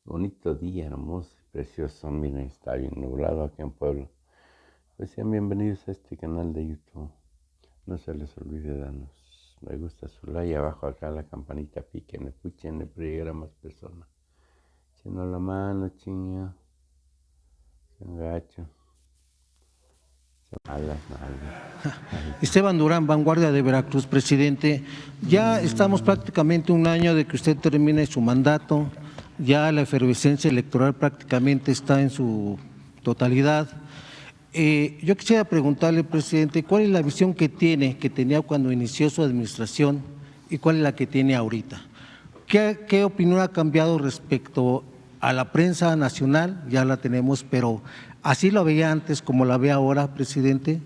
Bonito día, hermoso y precioso. Miren, está bien nublado aquí en Puebla. Pues sean bienvenidos a este canal de YouTube. No se les olvide darnos me gusta, su like, abajo acá la campanita, piquen, escuchen, para llegar a más personas. Echando la mano, chinga. Se engacho. Alas, Esteban Durán, Vanguardia de Veracruz, presidente. Ya estamos prácticamente un año de que usted termine su mandato, ya la efervescencia electoral prácticamente está en su totalidad. Yo quisiera preguntarle, presidente, ¿cuál es la visión que tenía cuando inició su administración y cuál es la que tiene ahorita? ¿Qué opinión ha cambiado respecto a la prensa nacional? Ya la tenemos, pero así lo veía antes como la ve ahora, presidente.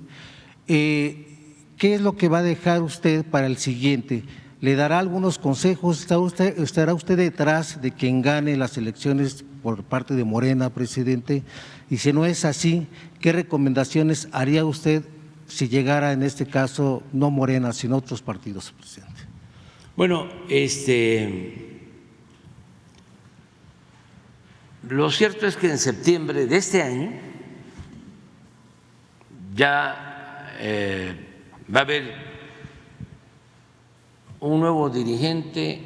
¿Qué es lo que va a dejar usted para el siguiente? ¿Le dará algunos consejos? ¿Estará usted detrás de quien gane las elecciones por parte de Morena, presidente? Y si no es así, ¿qué recomendaciones haría usted si llegara en este caso no Morena, sino otros partidos, presidente? Bueno, lo cierto es que en septiembre de este año ya va a haber un nuevo dirigente,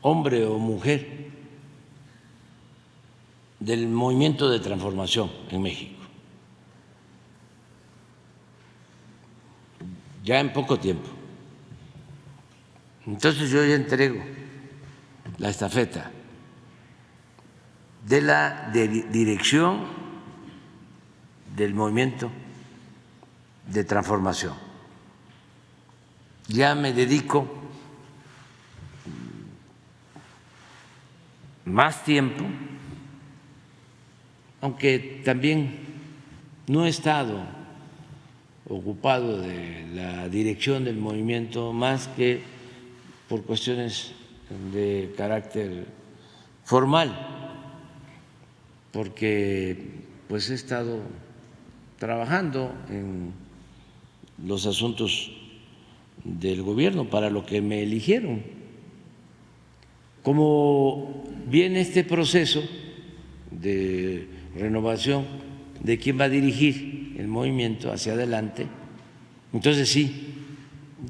hombre o mujer, del movimiento de transformación en México. Ya en poco tiempo. Entonces yo ya entrego la estafeta de la dirección del movimiento de transformación. Ya me dedico más tiempo, aunque también no he estado ocupado de la dirección del movimiento más que por cuestiones de carácter formal, porque pues he estado trabajando en los asuntos del gobierno para lo que me eligieron. Como viene este proceso de renovación de quién va a dirigir el movimiento hacia adelante, entonces sí,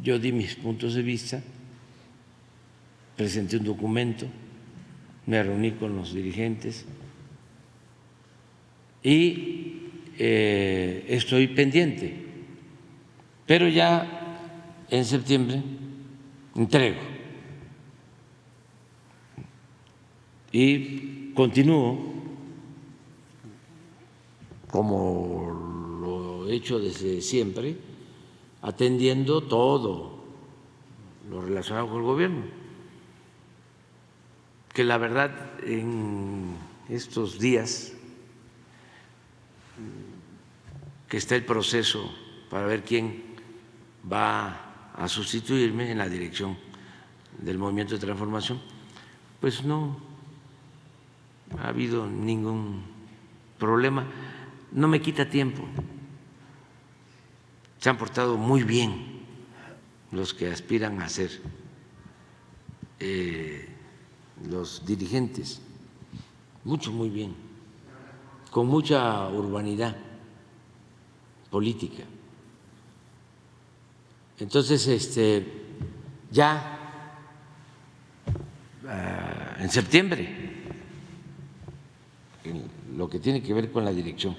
yo di mis puntos de vista, presenté un documento, me reuní con los dirigentes y estoy pendiente, pero ya en septiembre entrego y continúo como lo he hecho desde siempre, atendiendo todo lo relacionado con el gobierno, que la verdad en estos días que está el proceso para ver quién va a sustituirme en la dirección del movimiento de transformación, pues no ha habido ningún problema, no me quita tiempo, se han portado muy bien los que aspiran a ser los dirigentes, muy bien, con mucha urbanidad política. Entonces, ya en septiembre, lo que tiene que ver con la dirección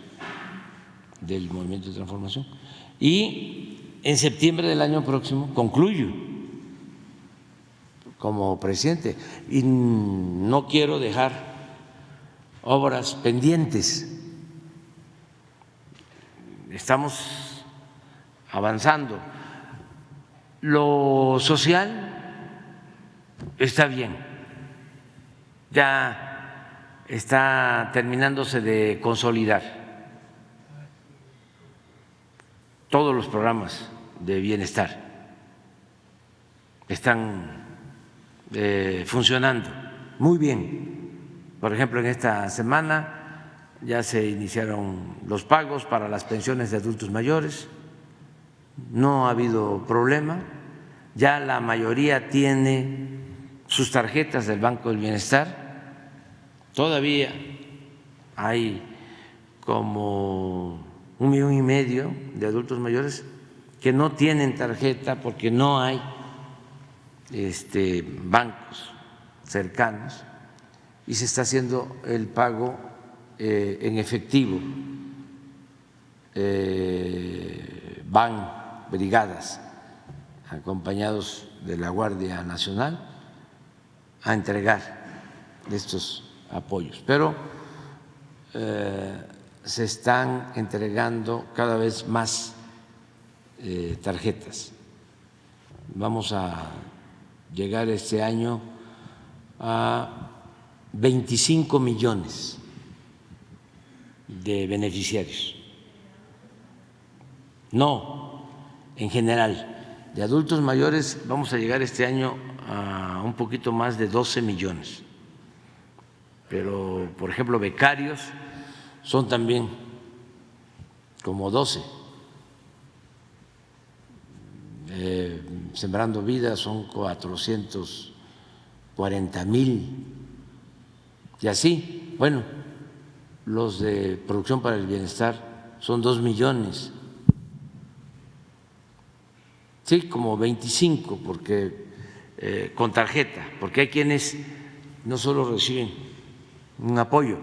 del movimiento de transformación, y en septiembre del año próximo concluyo como presidente y no quiero dejar obras pendientes. Estamos avanzando. Lo social está bien, ya está terminándose de consolidar todos los programas de bienestar, están funcionando muy bien. Por ejemplo, en esta semana ya se iniciaron los pagos para las pensiones de adultos mayores, no ha habido problema, ya la mayoría tiene sus tarjetas del Banco del Bienestar todavía hay como 1,5 millones de adultos mayores que no tienen tarjeta porque no hay bancos cercanos y se está haciendo el pago en efectivo. Van brigadas acompañados de la Guardia Nacional a entregar estos apoyos, pero se están entregando cada vez más tarjetas. Vamos a llegar este año a 25 millones de beneficiarios. No, en general, de adultos mayores vamos a llegar este año a un poquito más de 12 millones. Pero, por ejemplo, becarios son también como 12. Sembrando Vida son 440,000. Y así, bueno, los de Producción para el Bienestar son 2 millones. Sí, como 25, porque con tarjeta, porque hay quienes no solo reciben un apoyo,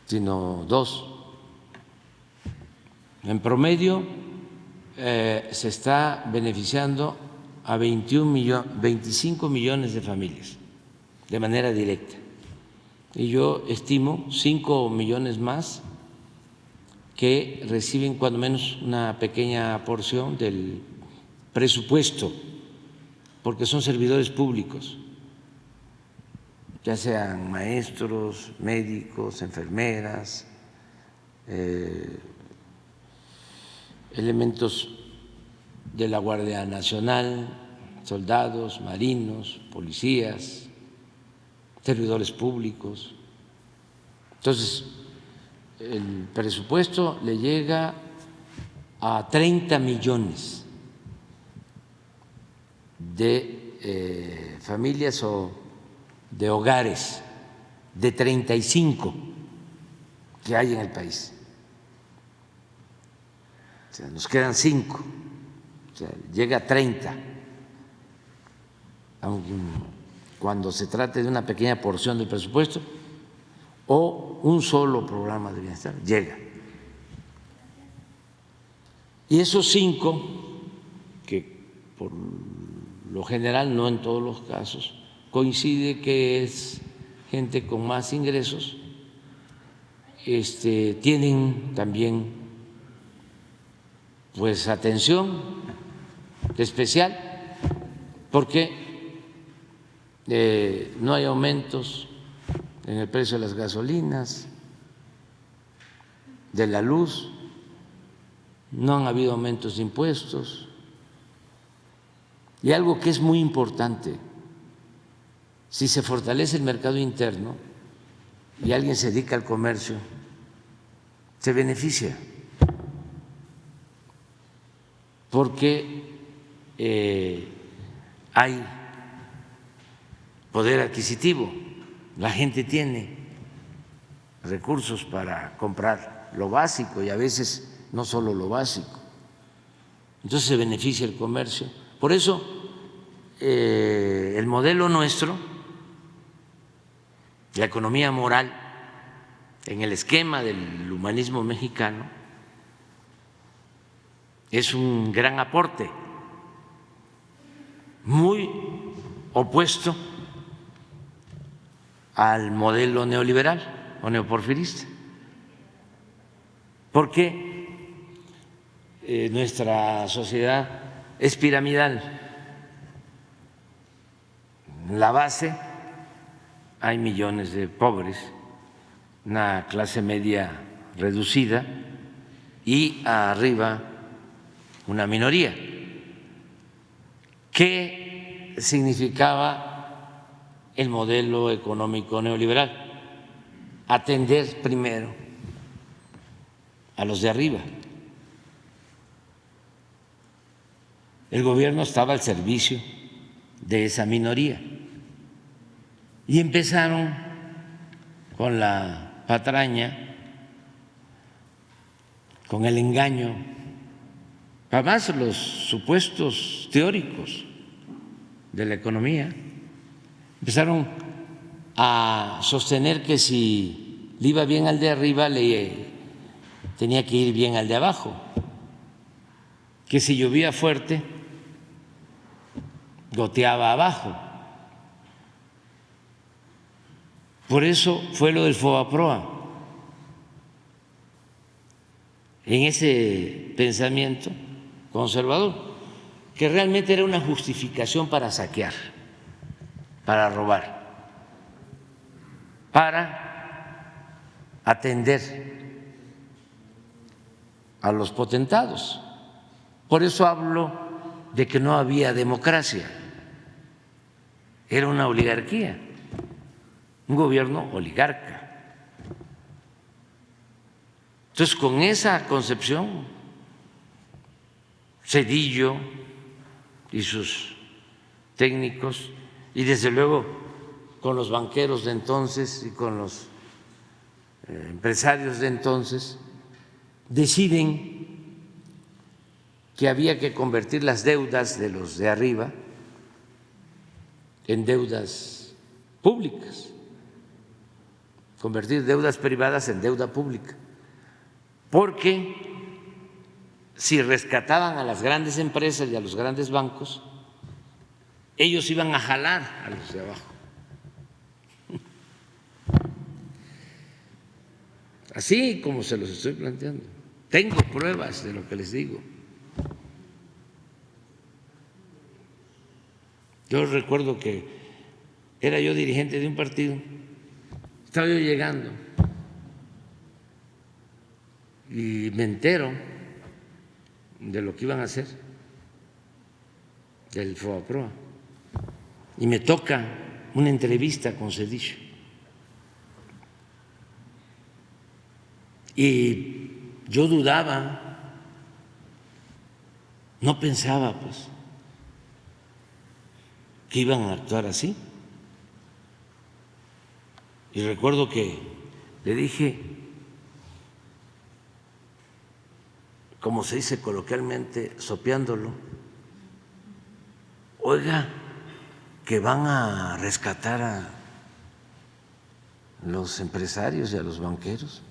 sino 2. En promedio se está beneficiando a 25 millones de familias de manera directa. Y yo estimo 5 millones más que reciben cuando menos una pequeña porción del presupuesto, porque son servidores públicos, ya sean maestros, médicos, enfermeras, elementos de la Guardia Nacional, soldados, marinos, policías, servidores públicos. Entonces, el presupuesto le llega a 30 millones de familias o de hogares, de 35 que hay en el país. O sea, nos quedan 5, o sea, llega a 30, aunque cuando se trate de una pequeña porción del presupuesto o un solo programa de bienestar, llega. Y esos 5, que por lo general, no en todos los casos, coincide que es gente con más ingresos, tienen también pues atención especial porque no hay aumentos en el precio de las gasolinas, de la luz, no han habido aumentos de impuestos. Y algo que es muy importante, si se fortalece el mercado interno y alguien se dedica al comercio, se beneficia, porque hay poder adquisitivo, la gente tiene recursos para comprar lo básico y a veces no solo lo básico, entonces se beneficia el comercio. Por eso el modelo nuestro, la economía moral, en el esquema del humanismo mexicano, es un gran aporte, muy opuesto al modelo neoliberal o neoporfirista, porque nuestra sociedad es piramidal. En la base hay millones de pobres, una clase media reducida y arriba una minoría. ¿Qué significaba el modelo económico neoliberal? Atender primero a los de arriba. El gobierno estaba al servicio de esa minoría y empezaron con la patraña, con el engaño, además los supuestos teóricos de la economía empezaron a sostener que si le iba bien al de arriba, le tenía que ir bien al de abajo, que si llovía fuerte, goteaba abajo. Por eso fue lo del FOBAPROA. En ese pensamiento conservador, que realmente era una justificación para saquear, para robar, para atender a los potentados. Por eso hablo de que no había democracia, era una oligarquía, un gobierno oligarca. Entonces, con esa concepción, Zedillo y sus técnicos, y desde luego con los banqueros de entonces y con los empresarios de entonces, deciden que había que convertir las deudas de los de arriba en deudas públicas, convertir deudas privadas en deuda pública, porque si rescataban a las grandes empresas y a los grandes bancos, ellos iban a jalar a los de abajo. Así como se los estoy planteando. Tengo pruebas de lo que les digo. Yo recuerdo que era yo dirigente de un partido, estaba yo llegando y me entero de lo que iban a hacer del FOBAPROA y me toca una entrevista con Zedillo y yo dudaba, no pensaba pues que iban a actuar así. Y recuerdo que le dije, como se dice coloquialmente, sopeándolo, oiga, que van a rescatar a los empresarios y a los banqueros.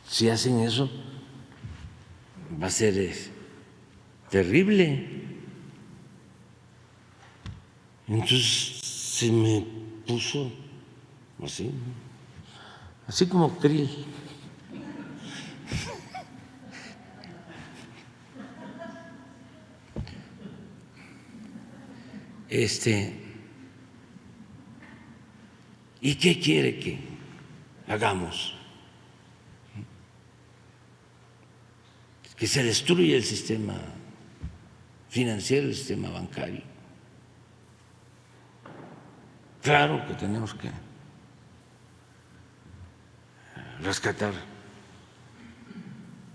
Si hacen eso, va a ser terrible. Entonces se me puso así como krill. ¿Y qué quiere que hagamos? Que se destruya el sistema financiero, el sistema bancario. Claro que tenemos que rescatar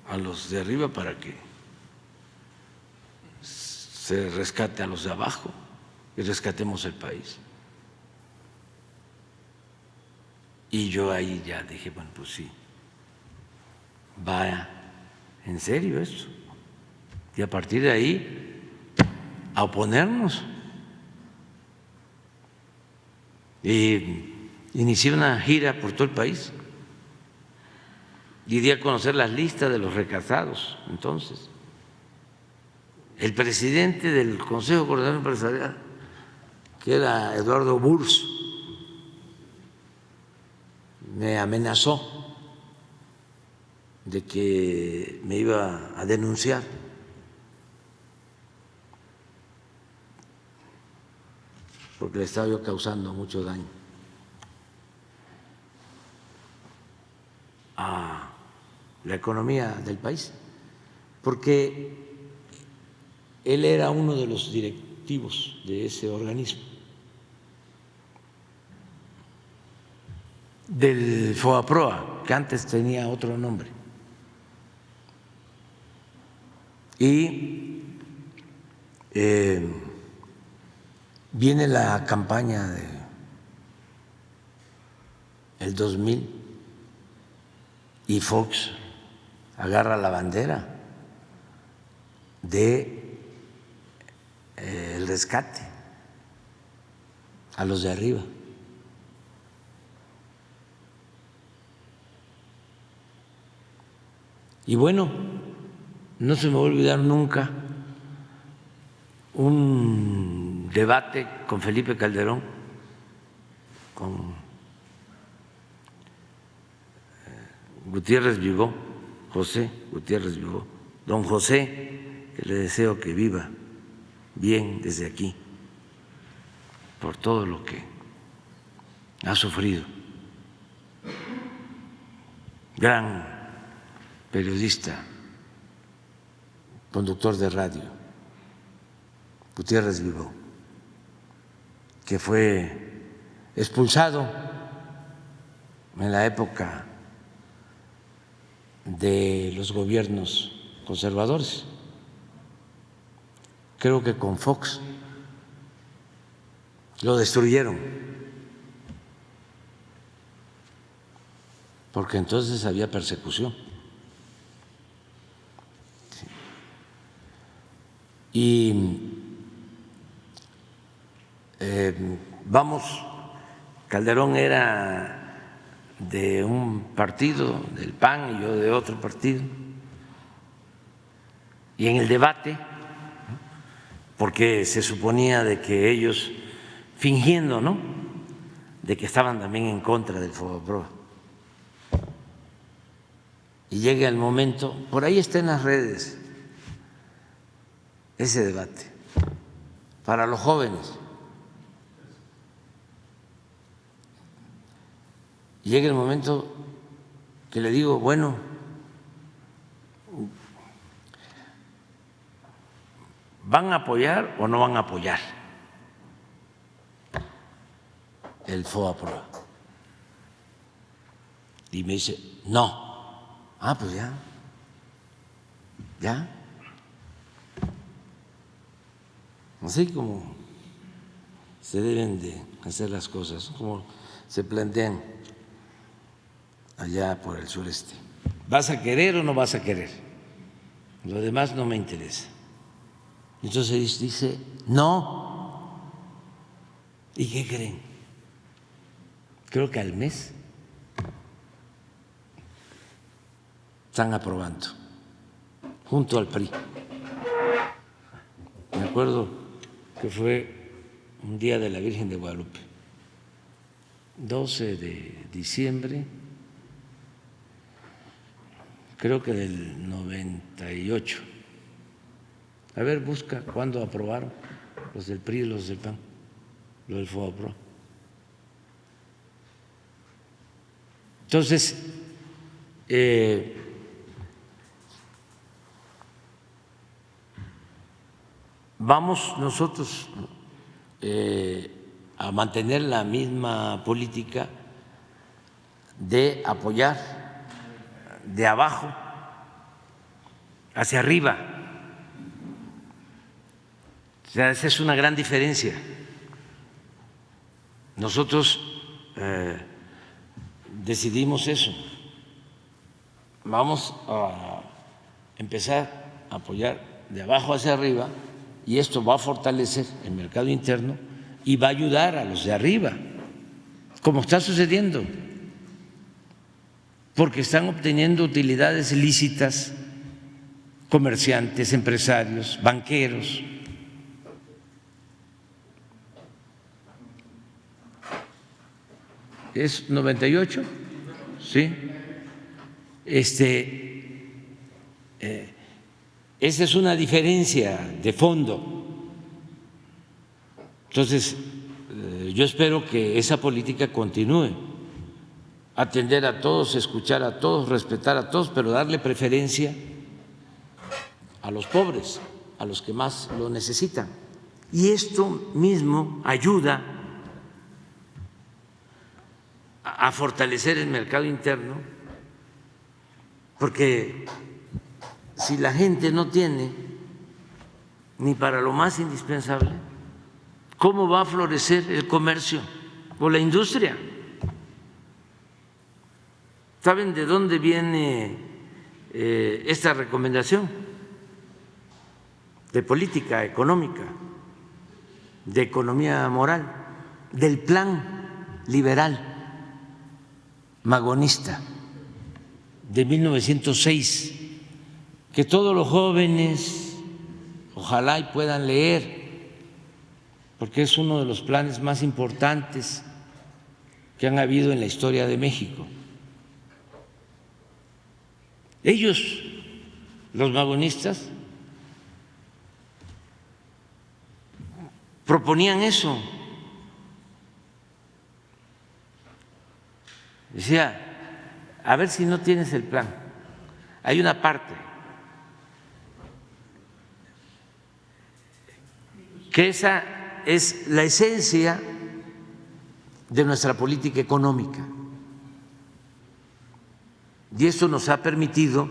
a los de arriba para que se rescate a los de abajo y rescatemos el país. Y yo ahí ya dije, bueno, pues sí, va en serio esto. Y a partir de ahí, a oponernos. Y inicié una gira por todo el país y di a conocer las listas de los rescatados. Entonces, el presidente del Consejo Coordinador Empresarial, que era Eduardo Burs, me amenazó de que me iba a denunciar porque le estaba yo causando mucho daño a la economía del país, porque él era uno de los directivos de ese organismo, del FOBAPROA, que antes tenía otro nombre. Y viene la campaña el 2000 y Fox agarra la bandera de el rescate a los de arriba. Y bueno, no se me va a olvidar nunca un debate con Felipe Calderón, con Gutiérrez Vivó, José Gutiérrez Vivó, don José, que le deseo que viva bien desde aquí, por todo lo que ha sufrido. Gran periodista, conductor de radio, Gutiérrez Vivó, que fue expulsado en la época de los gobiernos conservadores, creo que con Fox lo destruyeron, porque entonces había persecución. Y vamos, Calderón era de un partido, del PAN, y yo de otro partido, y en el debate, porque se suponía de que ellos, fingiendo, ¿no?, de que estaban también en contra del Fobaproa, y llega el momento, por ahí está en las redes ese debate, para los jóvenes. Llega el momento que le digo, bueno, ¿van a apoyar o no van a apoyar el Fobaproa? Y me dice, no. Ah, pues ya. Así como se deben de hacer las cosas, como se plantean allá por el sureste. ¿Vas a querer o no vas a querer? Lo demás no me interesa. Entonces dice, no. ¿Y qué creen? Creo que al mes están aprobando, junto al PRI. Me acuerdo que fue un día de la Virgen de Guadalupe, 12 de diciembre, creo que del 98. A ver, busca cuándo aprobaron los del PRI y los del PAN, lo del Fobaproa. Entonces, vamos nosotros a mantener la misma política de apoyar de abajo hacia arriba. O sea, esa es una gran diferencia. Nosotros decidimos eso. Vamos a empezar a apoyar de abajo hacia arriba, y esto va a fortalecer el mercado interno y va a ayudar a los de arriba, como está sucediendo, porque están obteniendo utilidades lícitas comerciantes, empresarios, banqueros. ¿Es 98? Sí. Esa es una diferencia de fondo. Entonces, yo espero que esa política continúe, atender a todos, escuchar a todos, respetar a todos, pero darle preferencia a los pobres, a los que más lo necesitan. Y esto mismo ayuda a fortalecer el mercado interno, porque si la gente no tiene ni para lo más indispensable, ¿cómo va a florecer el comercio o la industria? ¿Saben de dónde viene esta recomendación? De política económica, de economía moral, del plan liberal magonista de 1906, que todos los jóvenes ojalá y puedan leer, porque es uno de los planes más importantes que han habido en la historia de México. Ellos, los magonistas, proponían eso. Decía, a ver si no tienes el plan. Hay una parte que esa es la esencia de nuestra política económica. Y eso nos ha permitido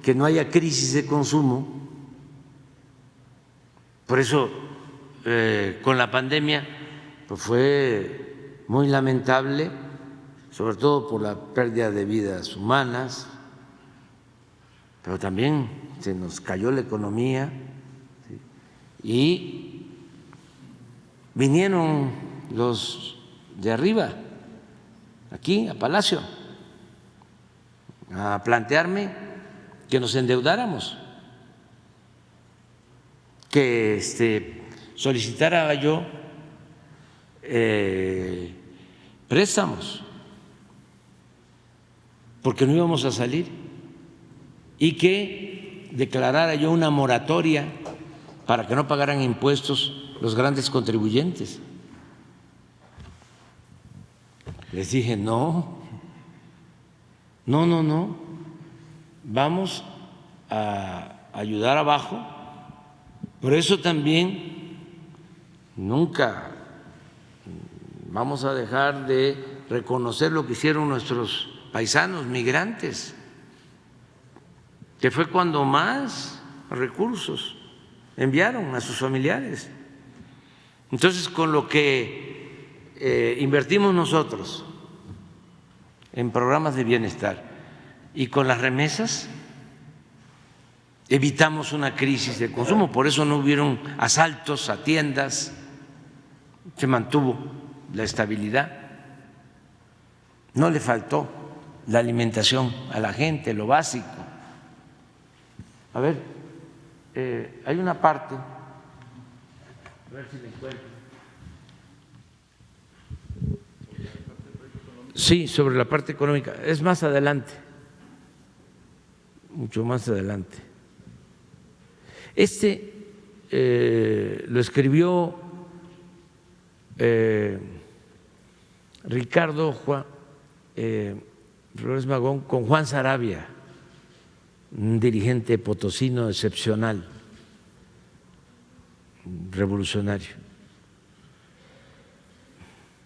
que no haya crisis de consumo. Por eso, con la pandemia, pues fue muy lamentable, sobre todo por la pérdida de vidas humanas, pero también se nos cayó la economía, ¿sí? Y vinieron los de arriba, aquí a Palacio, a plantearme que nos endeudáramos, que solicitara yo préstamos, porque no íbamos a salir, y que declarara yo una moratoria para que no pagaran impuestos los grandes contribuyentes. Les dije, no, vamos a ayudar abajo. Por eso también nunca vamos a dejar de reconocer lo que hicieron nuestros paisanos migrantes, que fue cuando más recursos enviaron a sus familiares. Entonces, con lo que invertimos nosotros en programas de bienestar y con las remesas, evitamos una crisis de consumo. Por eso no hubieron asaltos a tiendas, se mantuvo la estabilidad, no le faltó la alimentación a la gente, lo básico. A ver, hay una parte, a ver si la encuentro. Sí, sobre la parte económica, es más adelante, mucho más adelante. Lo escribió Ricardo Flores Magón con Juan Saravia, un dirigente potosino excepcional, revolucionario.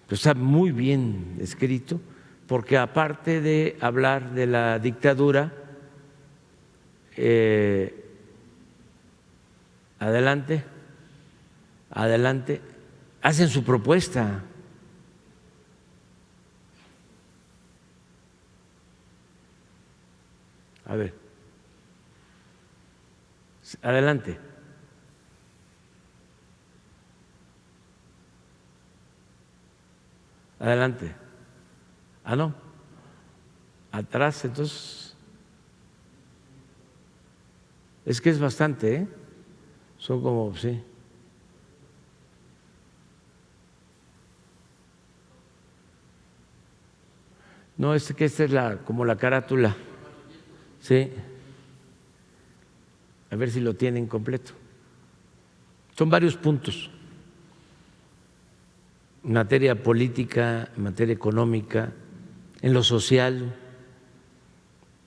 Pero está muy bien escrito, porque aparte de hablar de la dictadura, adelante, hacen su propuesta. A ver, adelante. Adelante. Ah, no. Atrás, entonces. Es que es bastante, ¿eh? Son como, sí. No, es que esta es como la carátula. Sí. A ver si lo tienen completo. Son varios puntos. En materia política, en materia económica, en lo social,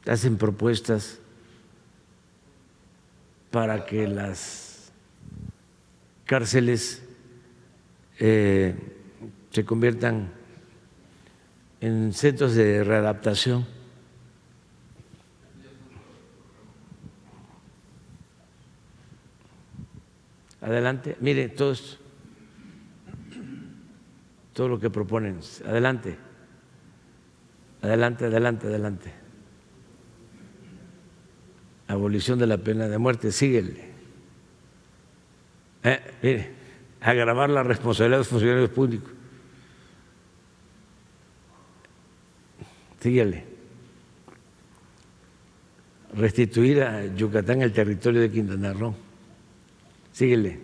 hacen propuestas para que las cárceles se conviertan en centros de readaptación. Adelante, mire todo esto. Todo lo que proponen. Adelante, adelante. abolición de la pena de muerte, síguele. Mire, agravar la responsabilidad de los funcionarios públicos. Síguele. Restituir a Yucatán el territorio de Quintana Roo. Síguele.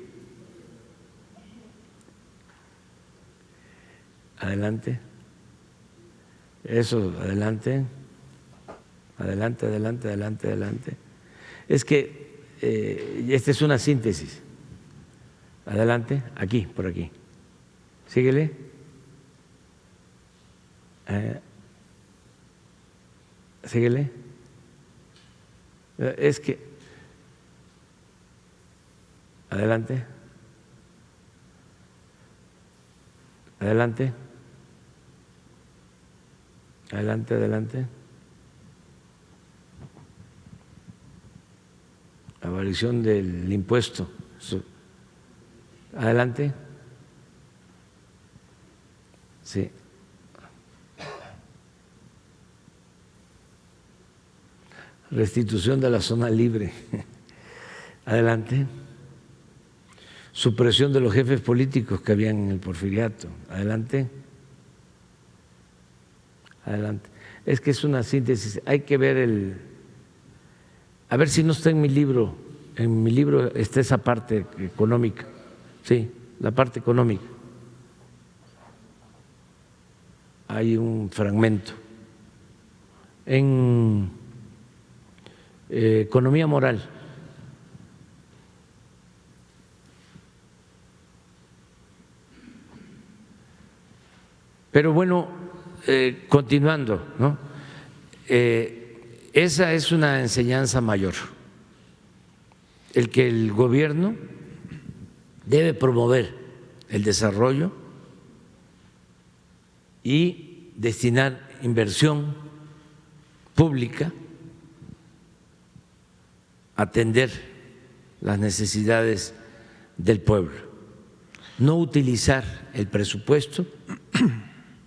Adelante. Eso, adelante. Adelante, adelante, adelante, adelante. Es que esta es una síntesis. Adelante, aquí, por aquí. Síguele. Síguele. Es que. Adelante. Adelante. Adelante, adelante. Abolición del impuesto. Adelante. Sí. Restitución de la zona libre. Adelante. Supresión de los jefes políticos que habían en el porfiriato. Adelante. Adelante. Es que es una síntesis. Hay que ver a ver si no está en mi libro. En mi libro está esa parte económica. Sí, la parte económica. Hay un fragmento. En economía moral. Pero bueno, continuando, ¿no? Esa es una enseñanza mayor, el que el gobierno debe promover el desarrollo y destinar inversión pública a atender las necesidades del pueblo, no utilizar el presupuesto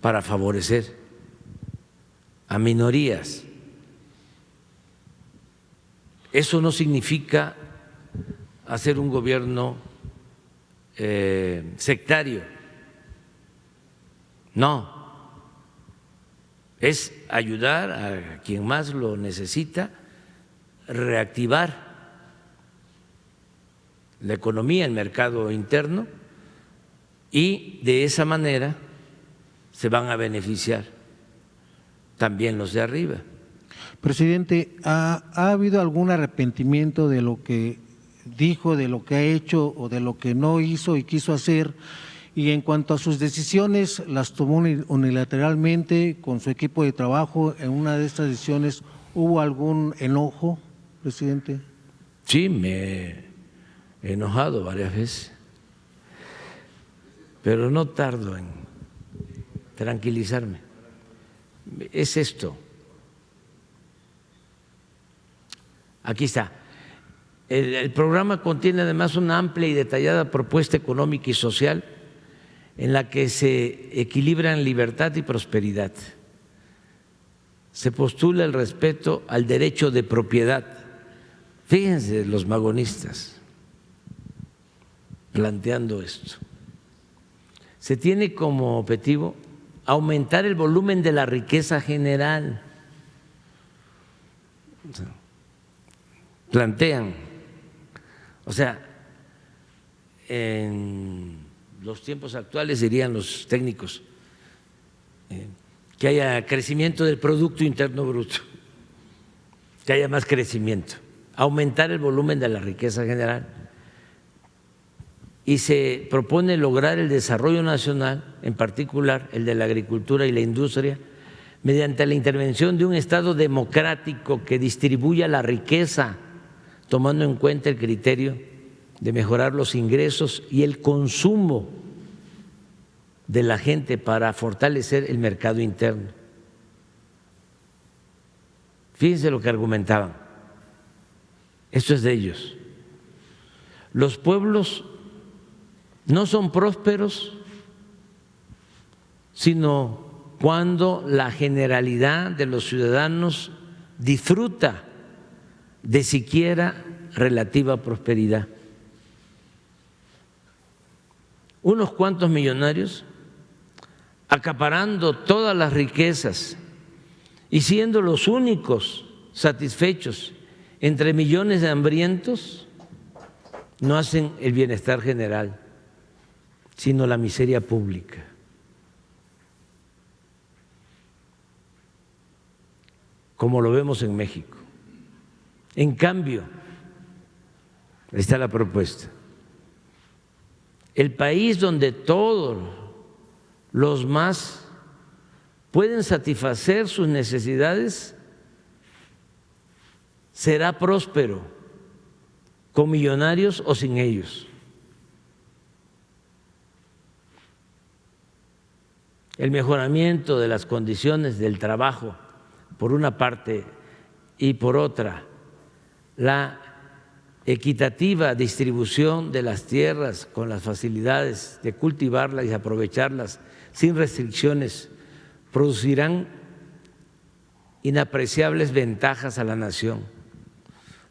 para favorecer a minorías. Eso no significa hacer un gobierno sectario, no, es ayudar a quien más lo necesita, reactivar la economía, el mercado interno, y de esa manera se van a beneficiar también los de arriba. Presidente, ¿ha habido algún arrepentimiento de lo que dijo, de lo que ha hecho o de lo que no hizo y quiso hacer? Y en cuanto a sus decisiones, ¿las tomó unilateralmente con su equipo de trabajo? ¿En una de estas decisiones hubo algún enojo, presidente? Sí, me he enojado varias veces, pero no tardo en tranquilizarme. Es esto. Aquí está. El programa contiene además una amplia y detallada propuesta económica y social en la que se equilibran libertad y prosperidad. Se postula el respeto al derecho de propiedad. Fíjense los magonistas planteando esto. Se tiene como objetivo aumentar el volumen de la riqueza general. Plantean, o sea, en los tiempos actuales dirían los técnicos, que haya crecimiento del Producto Interno Bruto, que haya más crecimiento, aumentar el volumen de la riqueza general. Y se propone lograr el desarrollo nacional, en particular el de la agricultura y la industria, mediante la intervención de un Estado democrático que distribuya la riqueza, tomando en cuenta el criterio de mejorar los ingresos y el consumo de la gente para fortalecer el mercado interno. Fíjense lo que argumentaban. Esto es de ellos. Los pueblos no son prósperos sino cuando la generalidad de los ciudadanos disfruta de siquiera relativa prosperidad. Unos cuantos millonarios acaparando todas las riquezas y siendo los únicos satisfechos entre millones de hambrientos, no hacen el bienestar general, sino la miseria pública. Como lo vemos en México. En cambio, ahí está la propuesta. El país donde todos los más pueden satisfacer sus necesidades será próspero, con millonarios o sin ellos. El mejoramiento de las condiciones del trabajo, por una parte, y por otra, la equitativa distribución de las tierras con las facilidades de cultivarlas y aprovecharlas sin restricciones, producirán inapreciables ventajas a la nación.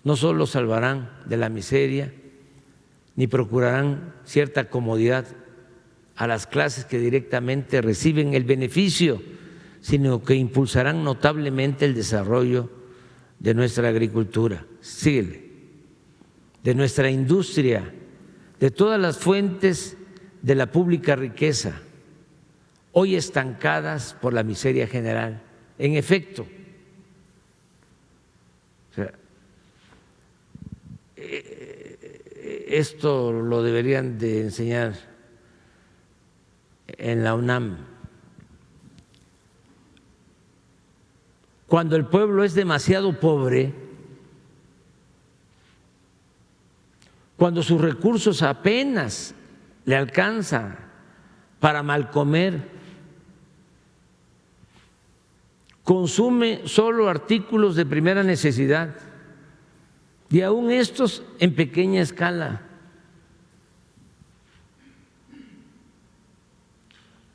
No solo salvarán de la miseria, ni procurarán cierta comodidad a las clases que directamente reciben el beneficio, sino que impulsarán notablemente el desarrollo de nuestra agricultura, síguele, de nuestra industria, de todas las fuentes de la pública riqueza, hoy estancadas por la miseria general. En efecto, esto lo deberían de enseñar en la UNAM. Cuando el pueblo es demasiado pobre, cuando sus recursos apenas le alcanzan para mal comer, consume solo artículos de primera necesidad y aún estos en pequeña escala.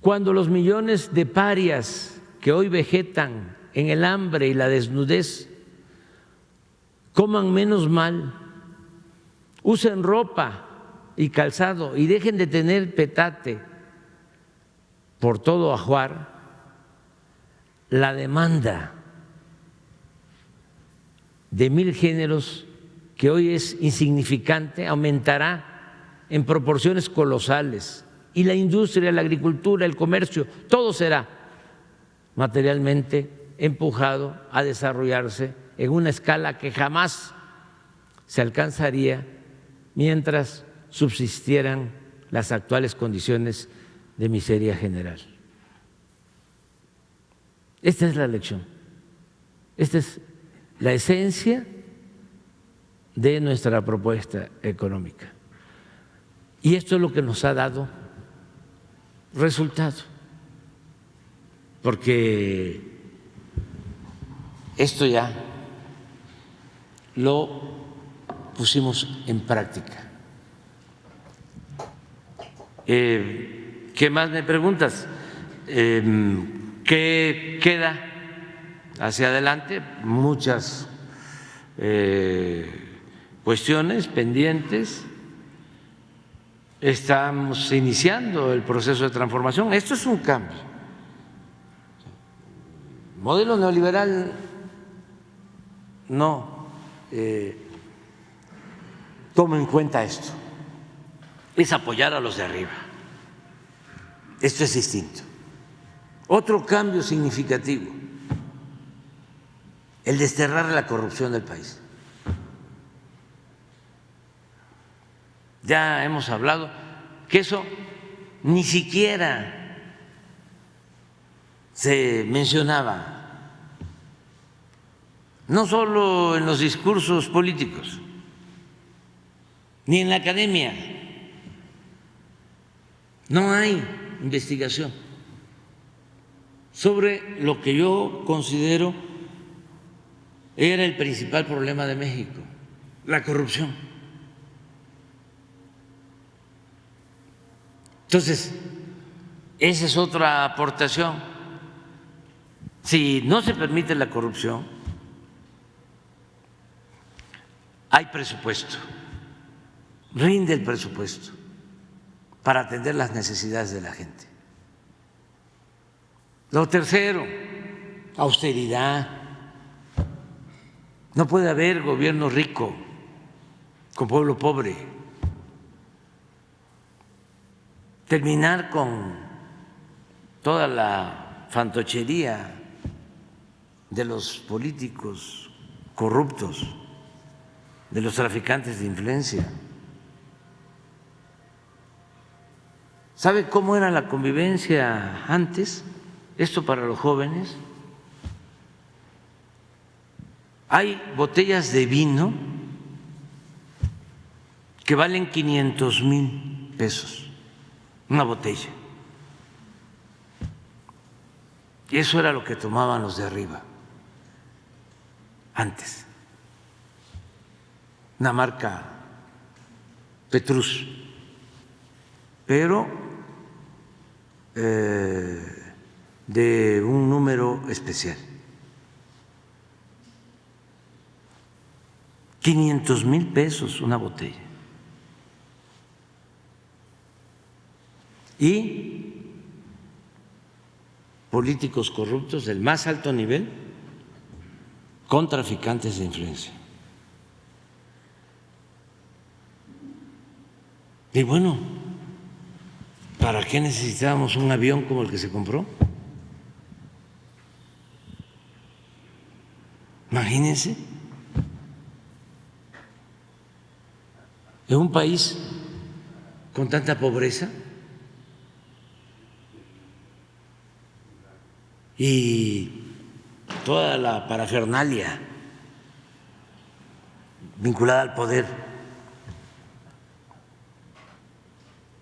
Cuando los millones de parias que hoy vegetan en el hambre y la desnudez coman menos mal, usen ropa y calzado y dejen de tener petate por todo ajuar, la demanda de 1000 géneros, que hoy es insignificante, aumentará en proporciones colosales, y la industria, la agricultura, el comercio, todo será materialmente empujado a desarrollarse en una escala que jamás se alcanzaría mientras subsistieran las actuales condiciones de miseria general. Esta es la lección, esta es la esencia de nuestra propuesta económica. Y esto es lo que nos ha dado resultado, porque esto ya lo pusimos en práctica. ¿Qué más me preguntas? ¿Qué queda hacia adelante? Muchas cuestiones pendientes. Estamos iniciando el proceso de transformación. Esto es un cambio. El modelo neoliberal no toma en cuenta esto. Es apoyar a los de arriba. Esto es distinto. Otro cambio significativo, el desterrar la corrupción del país. Ya hemos hablado que eso ni siquiera se mencionaba, no solo en los discursos políticos, ni en la academia. No hay investigación sobre lo que yo considero era el principal problema de México, la corrupción. Entonces, esa es otra aportación. Si no se permite la corrupción, hay presupuesto, rinde el presupuesto para atender las necesidades de la gente. Lo tercero, austeridad. No puede haber gobierno rico con pueblo pobre. Terminar con toda la fantochería de los políticos corruptos, de los traficantes de influencia. ¿Sabe cómo era la convivencia antes? Esto para los jóvenes. Hay botellas de vino que valen 500,000 pesos, una botella. Y eso era lo que tomaban los de arriba antes. Una marca Petrus, pero de un número especial. 500,000 pesos una botella. Y políticos corruptos del más alto nivel con traficantes de influencia. Y bueno, ¿para qué necesitábamos un avión como el que se compró? Imagínense, en un país con tanta pobreza y toda la parafernalia vinculada al poder,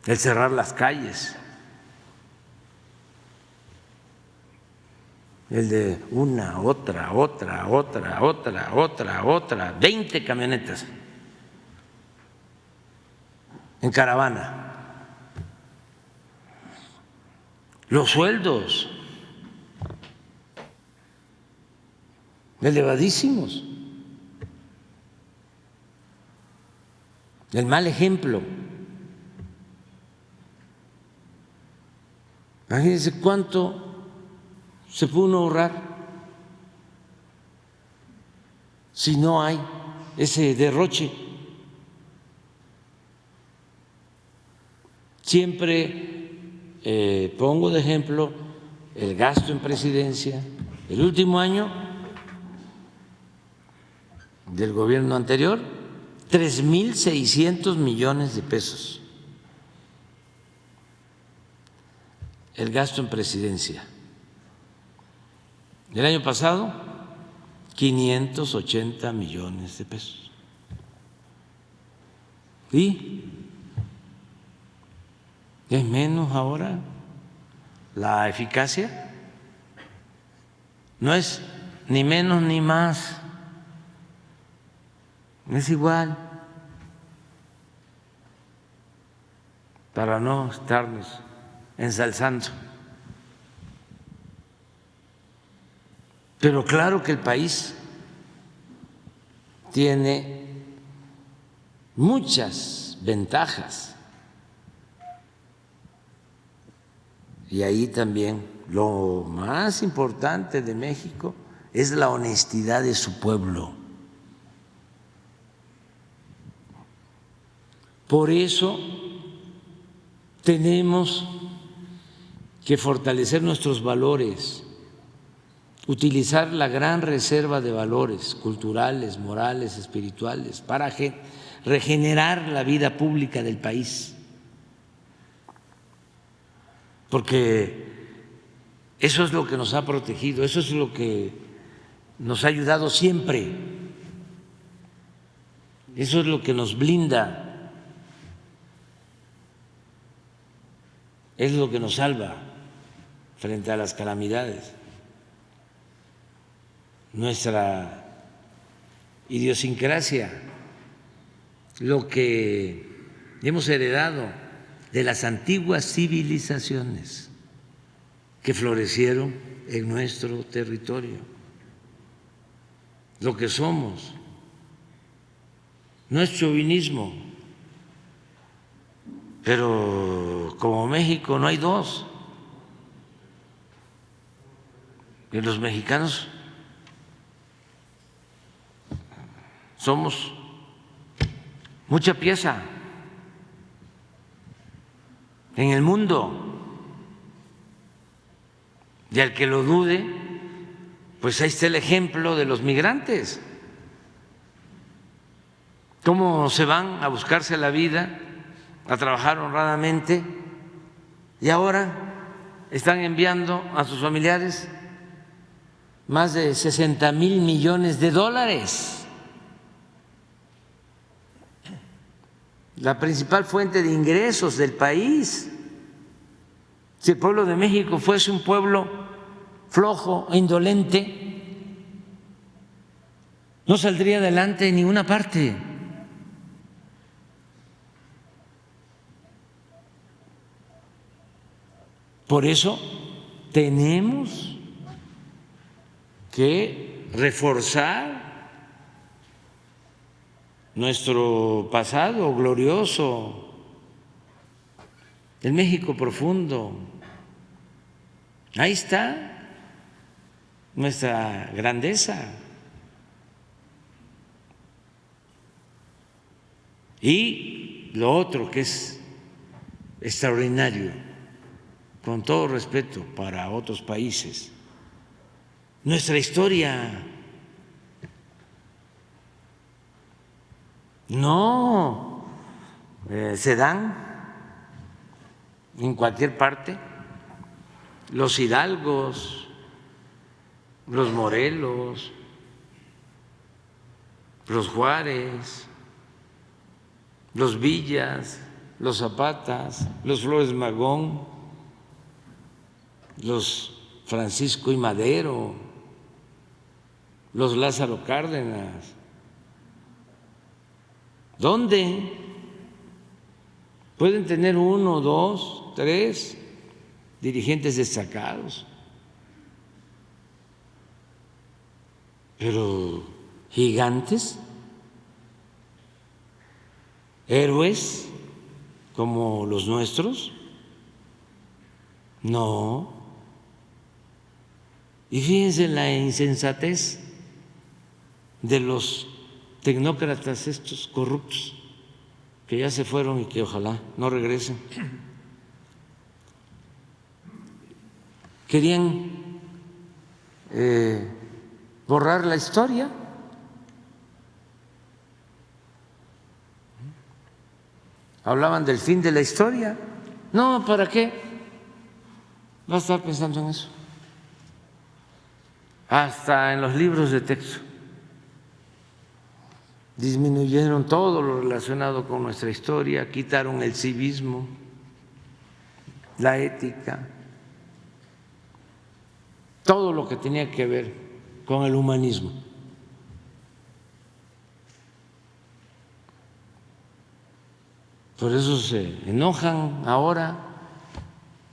el cerrar las calles, el de una, otra, 20 camionetas en caravana. Los sueldos elevadísimos. El mal ejemplo. Imagínense cuánto se puede uno ahorrar si no hay ese derroche. Siempre pongo de ejemplo el gasto en presidencia. El último año del gobierno anterior, 3,600 millones de pesos. El gasto en presidencia. El año pasado, 580 millones de pesos. ¿Y es menos ahora la eficacia? No es ni menos ni más, es igual, para no estarnos ensalzando. Pero claro que el país tiene muchas ventajas y ahí también lo más importante de México es la honestidad de su pueblo. Por eso tenemos que fortalecer nuestros valores, utilizar la gran reserva de valores culturales, morales, espirituales, para regenerar la vida pública del país, porque eso es lo que nos ha protegido, eso es lo que nos ha ayudado siempre, eso es lo que nos blinda, es lo que nos salva frente a las calamidades. Nuestra idiosincrasia, lo que hemos heredado de las antiguas civilizaciones que florecieron en nuestro territorio, lo que somos. no es chauvinismo, pero como México no hay dos, y los mexicanos somos mucha pieza en el mundo, y al que lo dude, pues ahí está el ejemplo de los migrantes, cómo se van a buscarse la vida, a trabajar honradamente, y ahora están enviando a sus familiares más de 60,000 millones de dólares. La principal fuente de ingresos del país. Si el pueblo de México fuese un pueblo flojo, indolente, no saldría adelante en ninguna parte. Por eso tenemos que reforzar nuestro pasado glorioso, el México profundo. Ahí está nuestra grandeza. Y lo otro que es extraordinario, con todo respeto para otros países, nuestra historia. No se dan en cualquier parte los Hidalgos, los Morelos, los Juárez, los Villas, los Zapatas, los Flores Magón, los Francisco y Madero, los Lázaro Cárdenas. ¿Dónde? Pueden tener 1, 2, 3 dirigentes destacados, pero gigantes, héroes como los nuestros, no. Y fíjense la insensatez de los tecnócratas estos corruptos que ya se fueron y que ojalá no regresen. Querían borrar la historia. Hablaban del fin de la historia. No, ¿para qué va a estar pensando en eso? Hasta en los libros de texto disminuyeron todo lo relacionado con nuestra historia, quitaron el civismo, la ética, todo lo que tenía que ver con el humanismo. Por eso se enojan ahora,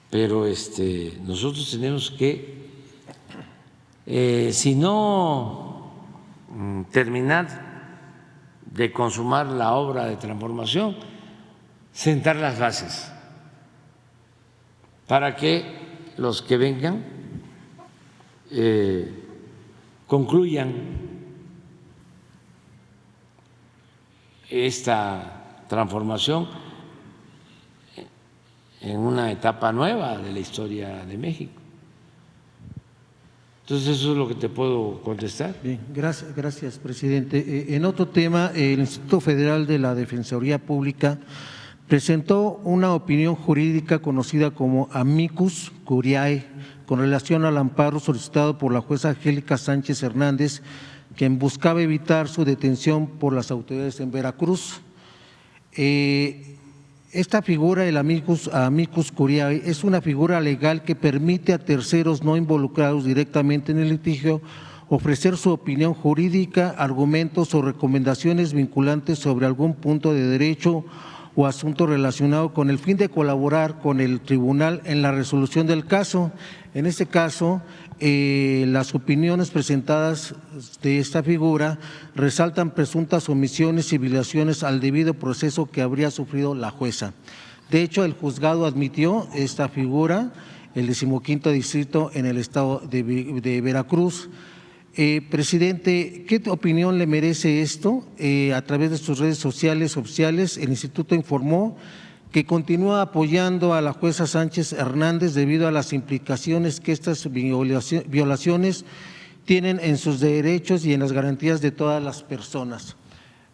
pero nosotros tenemos que, si no terminar de consumar la obra de transformación, sentar las bases para que los que vengan concluyan esta transformación en una etapa nueva de la historia de México. Entonces eso es lo que te puedo contestar. Bien, gracias, presidente. En otro tema, el Instituto Federal de la Defensoría Pública presentó una opinión jurídica conocida como Amicus Curiae con relación al amparo solicitado por la jueza Angélica Sánchez Hernández, quien buscaba evitar su detención por las autoridades en Veracruz. Esta figura, el amicus curiae, es una figura legal que permite a terceros no involucrados directamente en el litigio ofrecer su opinión jurídica, argumentos o recomendaciones vinculantes sobre algún punto de derecho o asunto relacionado con el fin de colaborar con el tribunal en la resolución del caso. En este caso, las opiniones presentadas de esta figura resaltan presuntas omisiones y violaciones al debido proceso que habría sufrido la jueza. De hecho, el juzgado admitió esta figura, el 15º distrito en el estado de Veracruz. Presidente, ¿qué opinión le merece esto? A través de sus redes sociales oficiales, el Instituto informó que continúa apoyando a la jueza Sánchez Hernández debido a las implicaciones que estas violaciones tienen en sus derechos y en las garantías de todas las personas.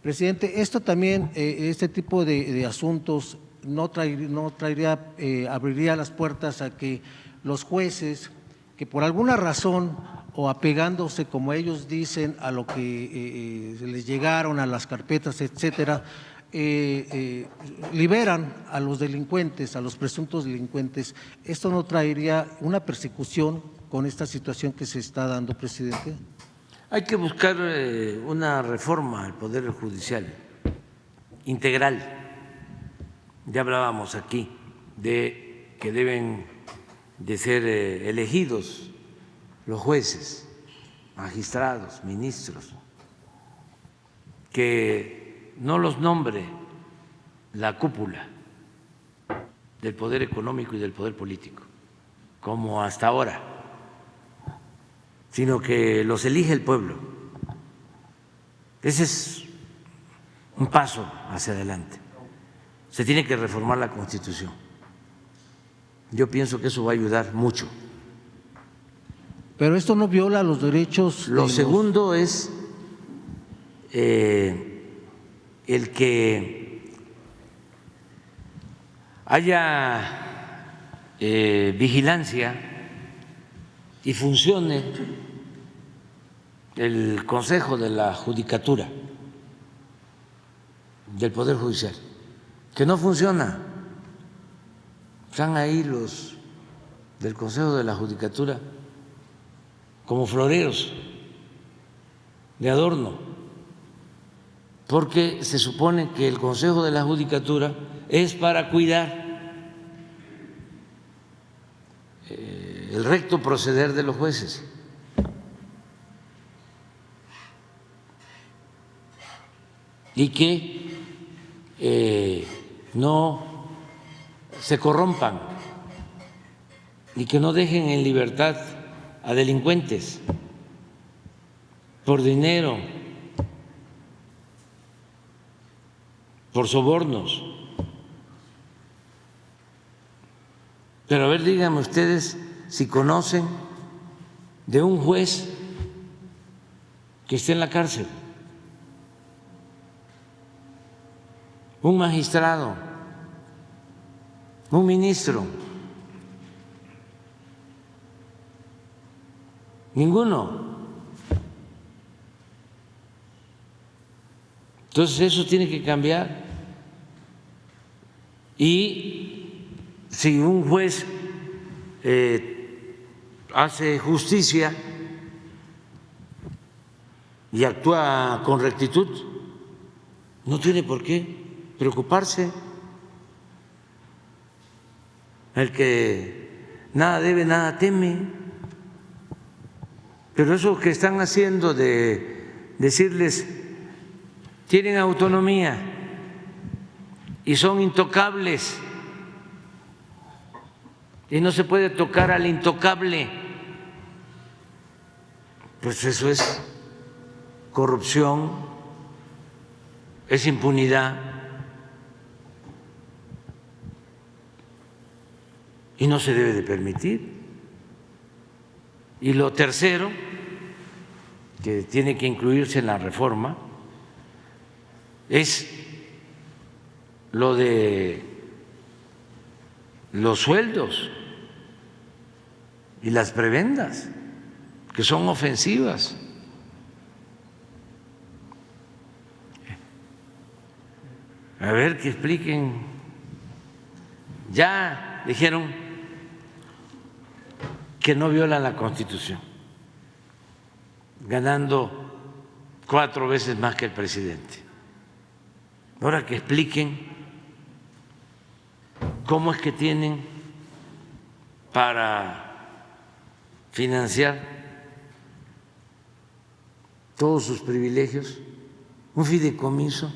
Presidente, esto también, este tipo de asuntos no traería, abriría las puertas a que los jueces, que por alguna razón o apegándose, como ellos dicen, a lo que les llegaron, a las carpetas, etcétera, liberan a los delincuentes, a los presuntos delincuentes. ¿Esto no traería una persecución con esta situación que se está dando, presidente? Hay que buscar una reforma al Poder Judicial integral. Ya hablábamos aquí de que deben de ser elegidos los jueces, magistrados, ministros, que no los nombre la cúpula del poder económico y del poder político, como hasta ahora, sino que los elige el pueblo. Ese es un paso hacia adelante. Se tiene que reformar la Constitución. Yo pienso que eso va a ayudar mucho. Pero esto no viola los derechos. Lo segundo es el que haya vigilancia y funcione el Consejo de la Judicatura del Poder Judicial, que no funciona. Están ahí los del Consejo de la Judicatura como floreros de adorno, porque se supone que el Consejo de la Judicatura es para cuidar el recto proceder de los jueces. Y que no se corrompan y que no dejen en libertad a delincuentes por dinero, por sobornos. Pero a ver, díganme ustedes si conocen de un juez que esté en la cárcel, un magistrado, un ministro. Ninguno. Entonces eso tiene que cambiar. Y si un juez hace justicia y actúa con rectitud, no tiene por qué preocuparse. El que nada debe, nada teme. Pero eso que están haciendo de decirles tienen autonomía y son intocables y no se puede tocar al intocable, pues eso es corrupción, es impunidad y no se debe de permitir. Y lo tercero que tiene que incluirse en la reforma es lo de los sueldos y las prebendas, que son ofensivas. A ver, que expliquen. Ya dijeron que no violan la Constitución, ganando 4 veces más que el presidente. Ahora que expliquen ¿cómo es que tienen para financiar todos sus privilegios un fideicomiso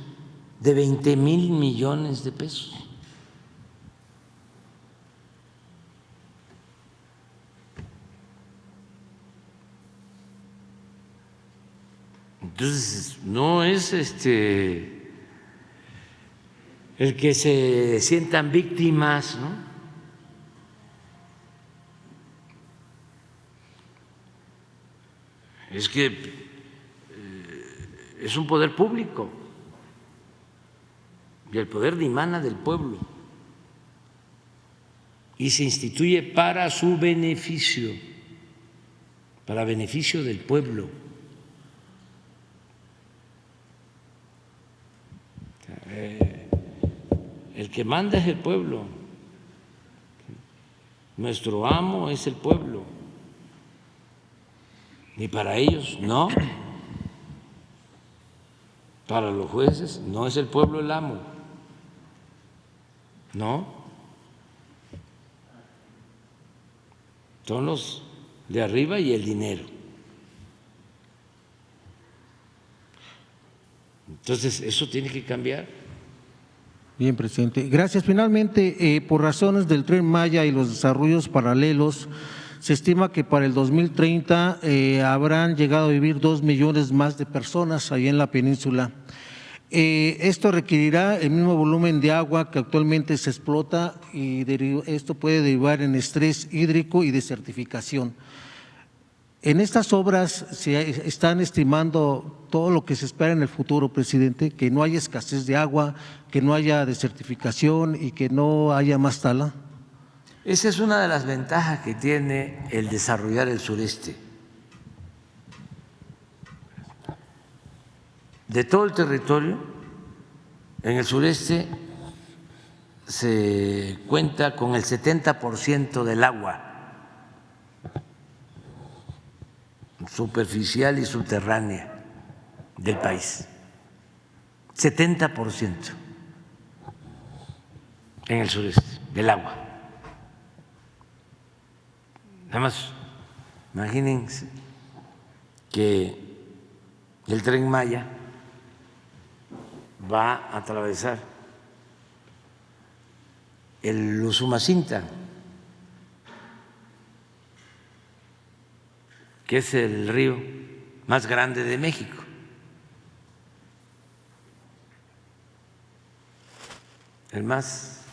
de 20,000 millones de pesos? Entonces, no es el que se sientan víctimas, ¿no? Es que es un poder público y el poder dimana del pueblo y se instituye para su beneficio, para beneficio del pueblo. El que manda es el pueblo, nuestro amo es el pueblo, y para ellos no, para los jueces no es el pueblo el amo, no, son los de arriba y el dinero. Entonces, eso tiene que cambiar. Bien, presidente. Gracias. Finalmente, por razones del Tren Maya y los desarrollos paralelos, se estima que para el 2030 habrán llegado a vivir 2 millones más de personas ahí en la península. Esto requerirá el mismo volumen de agua que actualmente se explota y esto puede derivar en estrés hídrico y desertificación. En estas obras se están estimando todo lo que se espera en el futuro, presidente, que no haya escasez de agua, que no haya desertificación y que no haya más tala. Esa es una de las ventajas que tiene el desarrollar el sureste. De todo el territorio, en el sureste se cuenta con el 70% del agua superficial y subterránea del país, 70% en el sureste del agua. Nada más, imagínense que el Tren Maya va a atravesar el Usumacinta, que es el río más grande de México. El más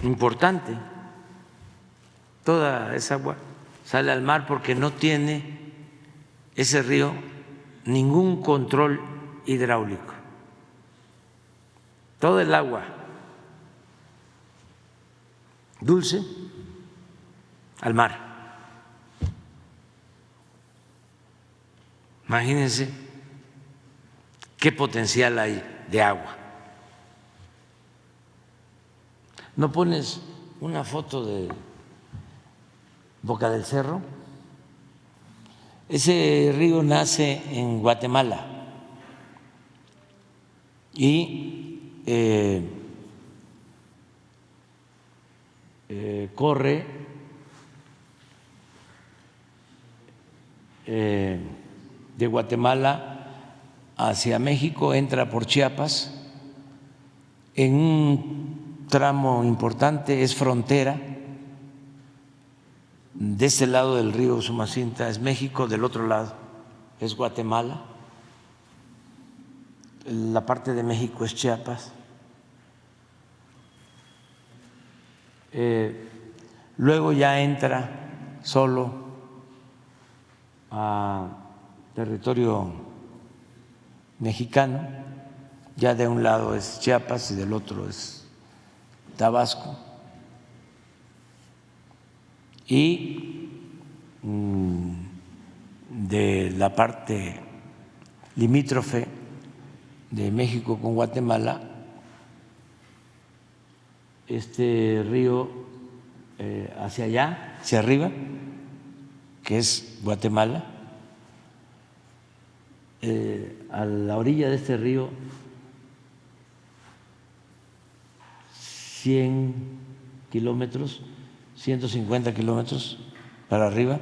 importante. Toda esa agua sale al mar porque no tiene ese río ningún control hidráulico. Todo el agua dulce al mar. Imagínense qué potencial hay de agua. ¿No pones una foto de Boca del Cerro? Ese río nace en Guatemala y corre de Guatemala hacia México, entra por Chiapas, en un tramo importante es frontera. De este lado del río Usumacinta es México, del otro lado es Guatemala, la parte de México es Chiapas. Luego ya entra solo a territorio mexicano, ya de un lado es Chiapas y del otro es Tabasco. Y de la parte limítrofe de México con Guatemala, este río hacia allá, hacia arriba, que es Guatemala, a la orilla de este río 100 kilómetros, 150 kilómetros para arriba.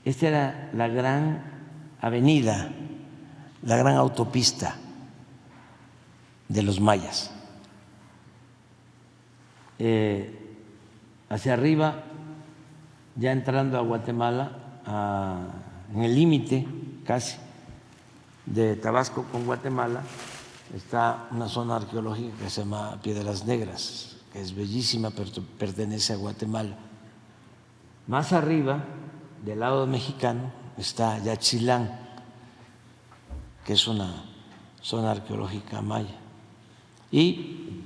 Esta era la gran avenida, la gran autopista de los mayas. Hacia arriba, ya entrando a Guatemala, en el límite casi de Tabasco con Guatemala, está una zona arqueológica que se llama Piedras Negras, que es bellísima, pero pertenece a Guatemala. Más arriba, del lado mexicano, está Yaxchilán, que es una zona arqueológica maya, y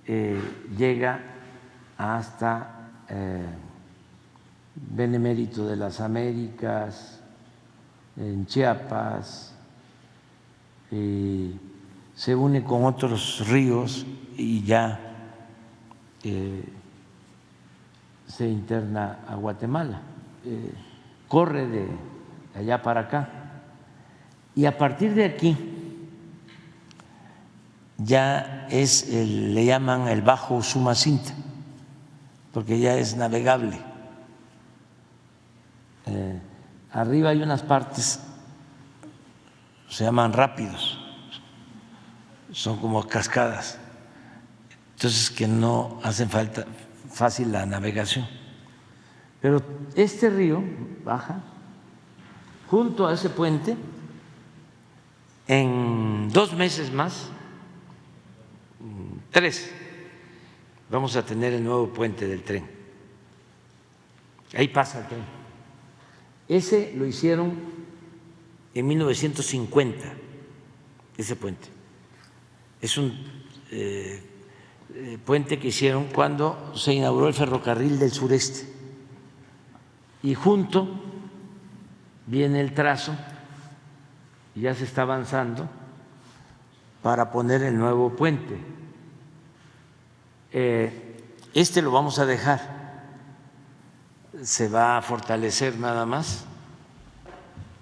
llega hasta Benemérito de las Américas, en Chiapas, se une con otros ríos y ya se interna a Guatemala, corre de allá para acá, y a partir de aquí ya le llaman el Bajo Usumacinta, porque ya es navegable. Arriba hay unas partes, se llaman rápidos, son como cascadas, entonces que no hacen falta fácil la navegación. Pero este río baja junto a ese puente. En 2 meses más, 3, vamos a tener el nuevo puente del tren. Ahí pasa el tren. Ese lo hicieron en 1950, ese puente. Es un puente que hicieron cuando se inauguró el ferrocarril del sureste. Y junto viene el trazo, y ya se está avanzando para poner el nuevo puente. Este lo vamos a dejar, se va a fortalecer nada más,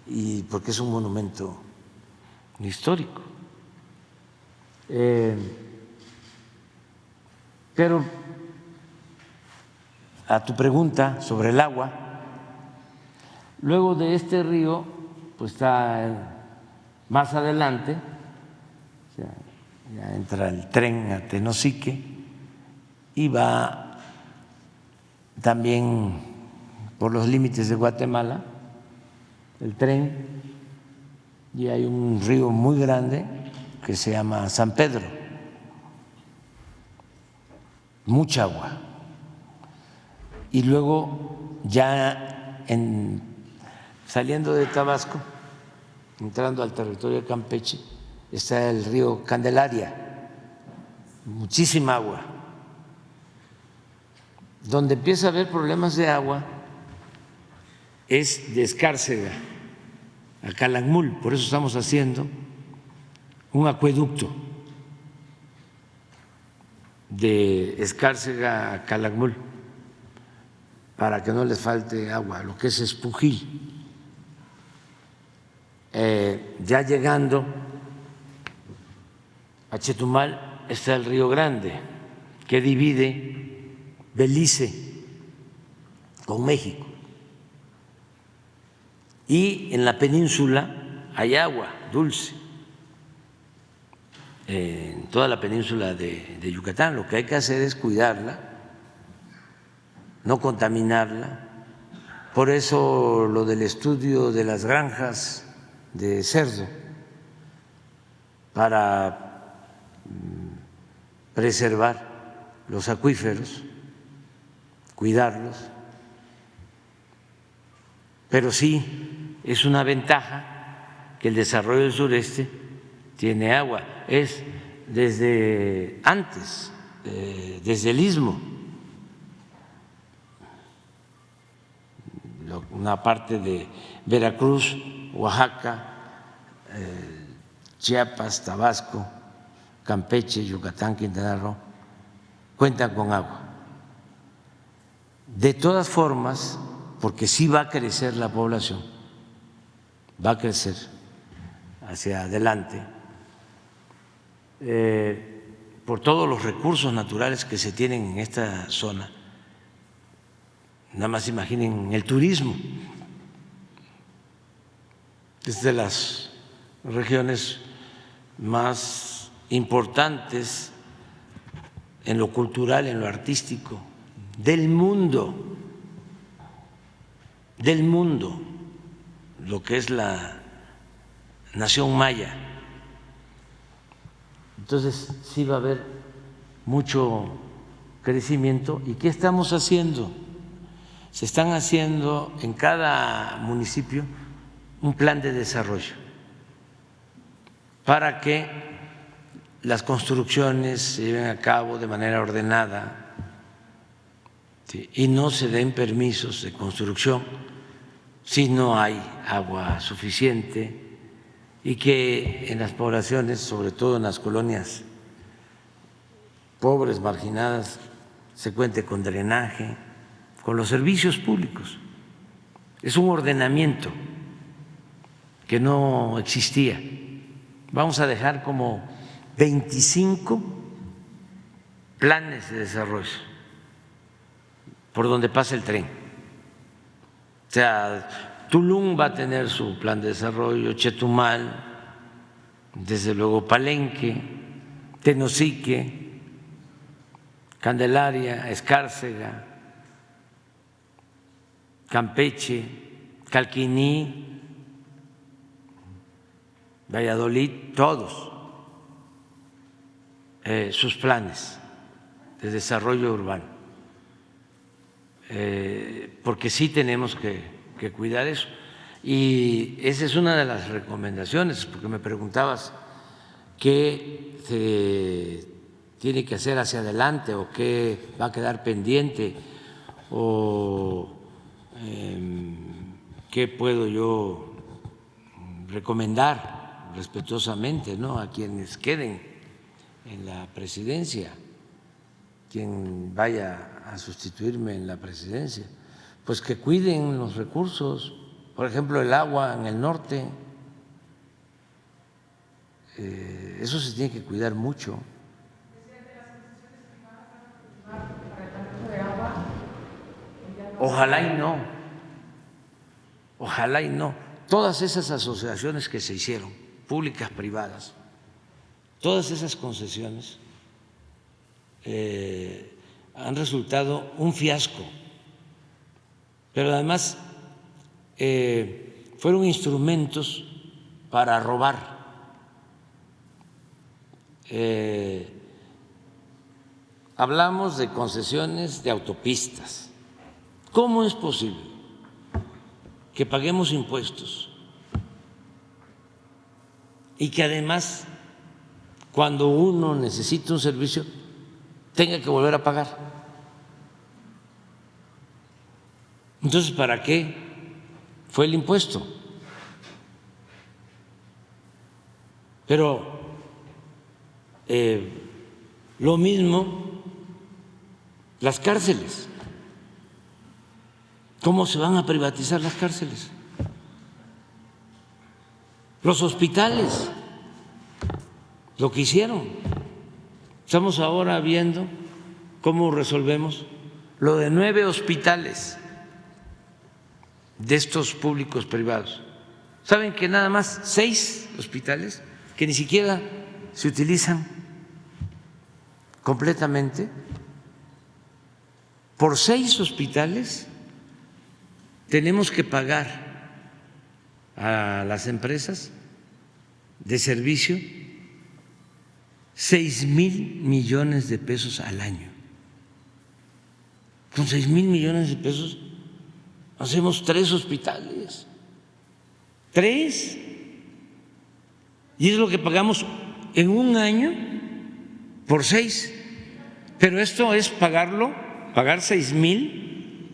y porque es un monumento histórico. Pero a tu pregunta sobre el agua, luego de este río, pues está más adelante, o sea, ya entra el tren a Tenosique y va también por los límites de Guatemala el tren, y hay un río muy grande que se llama San Pedro, mucha agua. Y luego ya saliendo de Tabasco, entrando al territorio de Campeche, está el río Candelaria, muchísima agua. Donde empieza a haber problemas de agua es de Escárcega a Calakmul, por eso estamos haciendo un acueducto de Escárcega a Calakmul para que no les falte agua, lo que es Espujil. Ya llegando a Chetumal está el Río Grande, que divide Belice con México, y en la península hay agua dulce, en toda la península de Yucatán. Lo que hay que hacer es cuidarla, no contaminarla. Por eso lo del estudio de las granjas de cerdo, para preservar los acuíferos, cuidarlos. Pero sí es una ventaja que el desarrollo del sureste tiene agua. Es desde antes, desde el Istmo, una parte de Veracruz, Oaxaca, Chiapas, Tabasco, Campeche, Yucatán, Quintana Roo, cuentan con agua. De todas formas, porque sí va a crecer la población, va a crecer hacia adelante, por todos los recursos naturales que se tienen en esta zona. Nada más imaginen el turismo. Es de las regiones más importantes en lo cultural, en lo artístico, del mundo, lo que es la nación maya. Entonces sí va a haber mucho crecimiento. ¿Y qué estamos haciendo? Se están haciendo en cada municipio un plan de desarrollo para que las construcciones se lleven a cabo de manera ordenada, ¿sí? Y no se den permisos de construcción si no hay agua suficiente, y que en las poblaciones, sobre todo en las colonias pobres, marginadas, se cuente con drenaje, con los servicios públicos. Es un ordenamiento que no existía. Vamos a dejar como 25 planes de desarrollo por donde pasa el tren. O sea, Tulum va a tener su plan de desarrollo, Chetumal, desde luego Palenque, Tenosique, Candelaria, Escárcega, Campeche, Calquiní, Valladolid, todos sus planes de desarrollo urbano, porque sí tenemos que cuidar eso. Y esa es una de las recomendaciones, porque me preguntabas qué se tiene que hacer hacia adelante o qué va a quedar pendiente o qué puedo yo recomendar respetuosamente, ¿no?, a quienes queden en la presidencia, quien vaya a sustituirme en la presidencia. Pues que cuiden los recursos, por ejemplo, el agua en el norte, eso se tiene que cuidar mucho. Ojalá y no, ojalá y no. Todas esas asociaciones que se hicieron, públicas, privadas, todas esas concesiones han resultado un fiasco. Pero además fueron instrumentos para robar. Hablamos de concesiones de autopistas. ¿Cómo es posible que paguemos impuestos y que además, cuando uno necesita un servicio, tenga que volver a pagar? Entonces, ¿para qué fue el impuesto? Pero lo mismo las cárceles. ¿Cómo se van a privatizar las cárceles? Los hospitales, lo que hicieron. Estamos ahora viendo cómo resolvemos lo de 9 hospitales de estos públicos privados. ¿Saben que nada más 6 hospitales que ni siquiera se utilizan completamente? Por 6 hospitales tenemos que pagar a las empresas de servicio 6,000 millones de pesos al año. Con 6,000 millones de pesos hacemos 3 hospitales. 3. Y es lo que pagamos en un año por 6. Pero esto es pagar 6,000,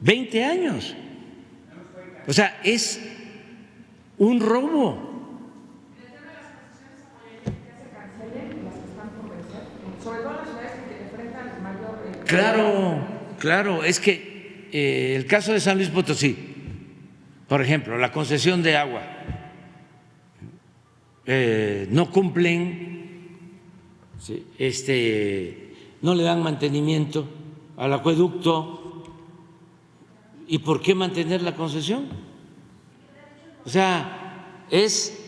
20 años. O sea, es un robo. Claro, es que el caso de San Luis Potosí, por ejemplo, la concesión de agua, no cumplen ¿sí? No le dan mantenimiento al acueducto. ¿Y por qué mantener la concesión? O sea, es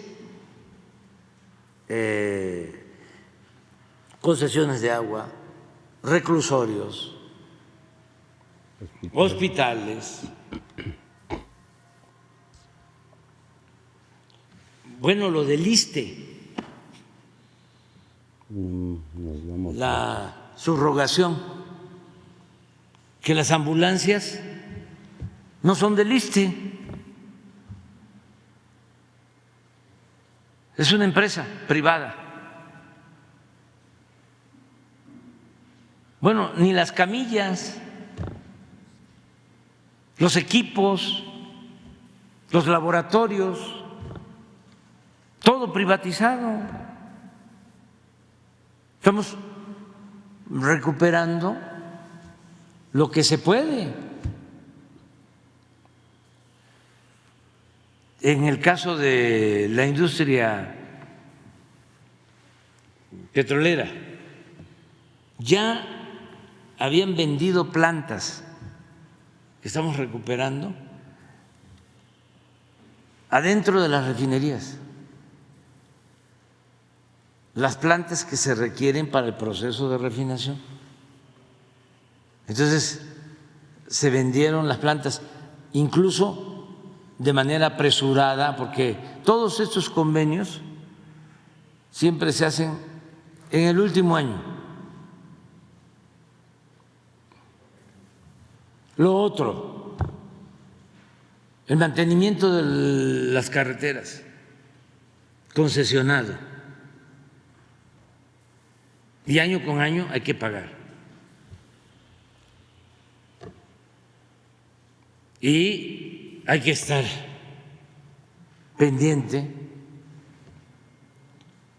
concesiones de agua, reclusorios, hospitales. Bueno, lo del ISSSTE, la subrogación, que las ambulancias no son del ISSSTE, es una empresa privada. Bueno, ni las camillas, los equipos, los laboratorios, todo privatizado. Estamos recuperando lo que se puede. En el caso de la industria petrolera, ya habían vendido plantas que estamos recuperando adentro de las refinerías, las plantas que se requieren para el proceso de refinación. Entonces, se vendieron las plantas, incluso de manera apresurada, porque todos estos convenios siempre se hacen en el último año. Lo otro, el mantenimiento de las carreteras, concesionado. Y año con año hay que pagar. Y hay que estar pendiente.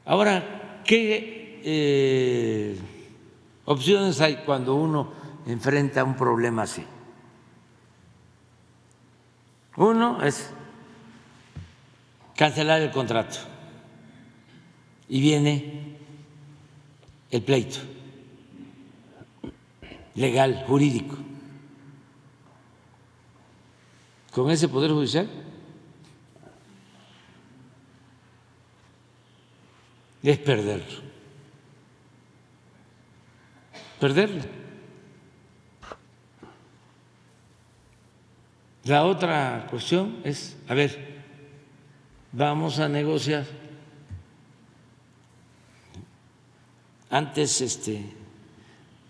Ahora, ¿qué opciones hay cuando uno enfrenta un problema así? Uno es cancelar el contrato y viene el pleito legal, jurídico. Con ese Poder Judicial es perderlo. Perderlo. La otra cuestión es, a ver, vamos a negociar. Antes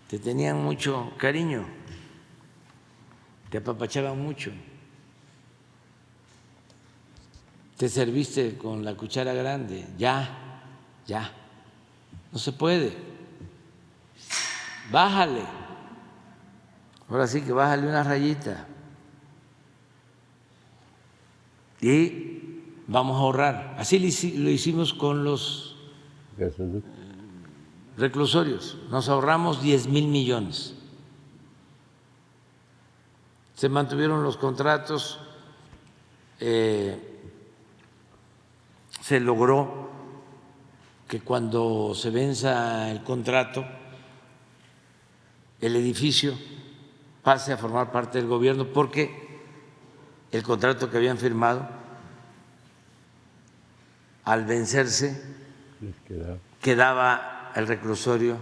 te tenían mucho cariño, te apapachaban mucho, te serviste con la cuchara grande, ya, no se puede. Bájale, ahora sí que bájale una rayita y vamos a ahorrar. Así lo hicimos con los reclusorios, nos ahorramos 10,000 millones. Se mantuvieron los contratos, se logró que cuando se venza el contrato, el edificio pase a formar parte del gobierno, porque el contrato que habían firmado, al vencerse, quedaba el reclusorio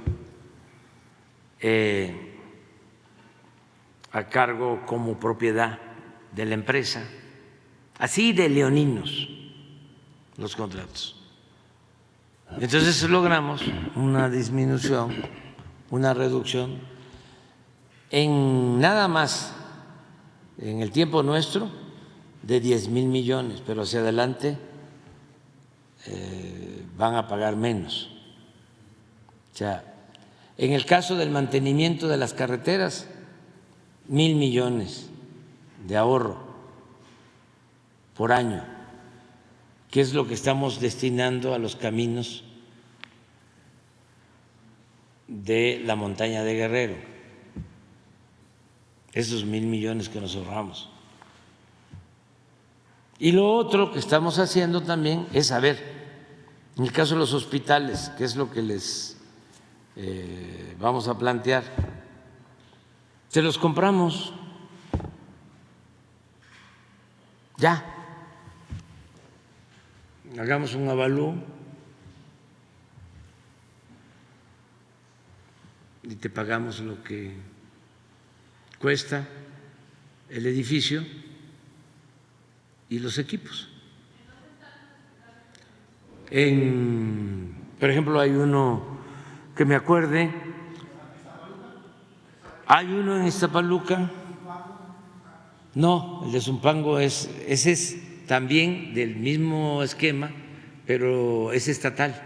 a cargo como propiedad de la empresa, así de leoninos los contratos. Entonces logramos una disminución, una reducción en nada más en el tiempo nuestro de 10,000 millones, pero hacia adelante van a pagar menos. O sea, en el caso del mantenimiento de las carreteras, 1,000 millones de ahorro por año, que es lo que estamos destinando a los caminos de la montaña de Guerrero, esos 1,000 millones que nos ahorramos. Y lo otro que estamos haciendo también es, a ver, en el caso de los hospitales, ¿qué es lo que les vamos a plantear. Se los compramos ya. Hagamos un avalúo y te pagamos lo que cuesta el edificio y los equipos. Por ejemplo, hay uno que me acuerde, hay uno en Iztapaluca, no, el de Zumpango ese es también del mismo esquema, pero es estatal.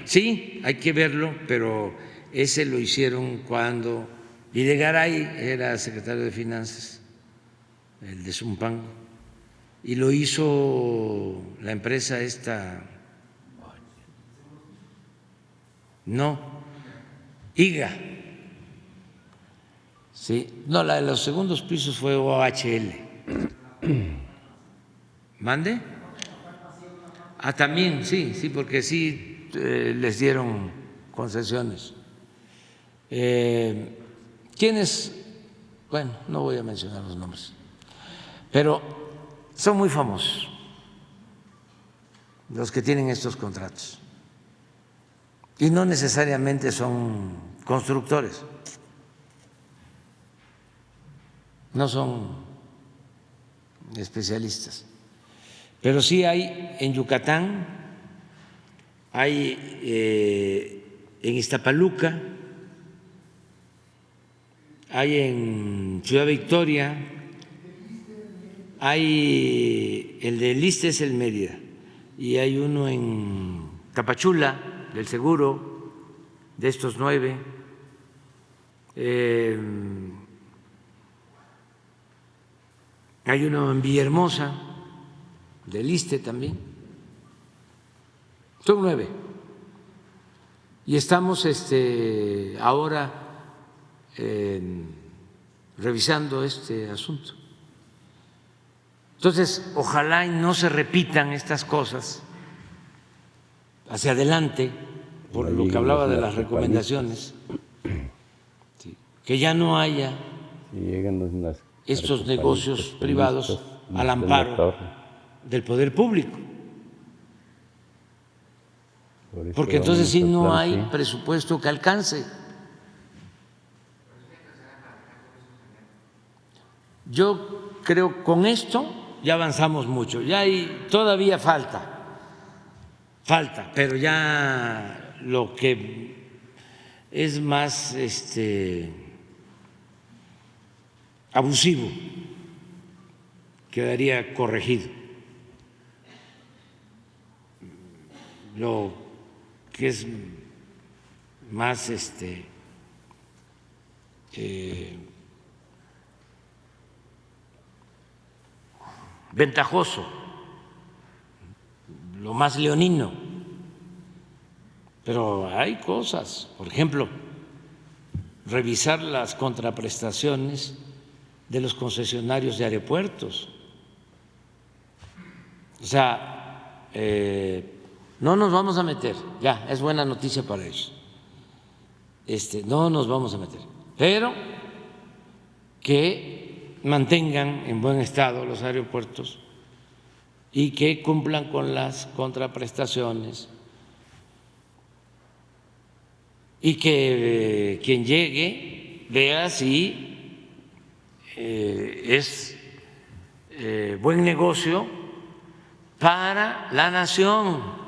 Sí, hay que verlo, pero ese lo hicieron cuando Videgaray era secretario de Finanzas, el de Zumpango, y lo hizo la empresa esta, no, IGA. Sí, no, la de los segundos pisos fue OHL. ¿Mande? Ah, también, sí, porque sí les dieron concesiones. ¿Quiénes? Bueno, no voy a mencionar los nombres, pero son muy famosos los que tienen estos contratos y no necesariamente son constructores. No son especialistas, pero sí hay en Yucatán, hay en Iztapaluca, hay en Ciudad Victoria, hay el del ISSSTE es el Mérida, y hay uno en Tapachula del seguro, de estos 9. Hay uno en Villahermosa, del ISSSTE también. Son 9. Y estamos ahora revisando este asunto. Entonces, ojalá y no se repitan estas cosas hacia adelante, por lo que hablaba de las recomendaciones, que ya no haya estos negocios privados al amparo del poder público, porque entonces sí no hay presupuesto que alcance. Yo creo que con esto ya avanzamos mucho, todavía falta, pero ya lo que es más abusivo quedaría corregido. Lo que es más ventajoso, lo más leonino, pero hay cosas, por ejemplo, revisar las contraprestaciones de los concesionarios de aeropuertos. O sea, no nos vamos a meter, ya, es buena noticia para ellos, no nos vamos a meter, pero que mantengan en buen estado los aeropuertos y que cumplan con las contraprestaciones y que quien llegue vea si es buen negocio para la nación.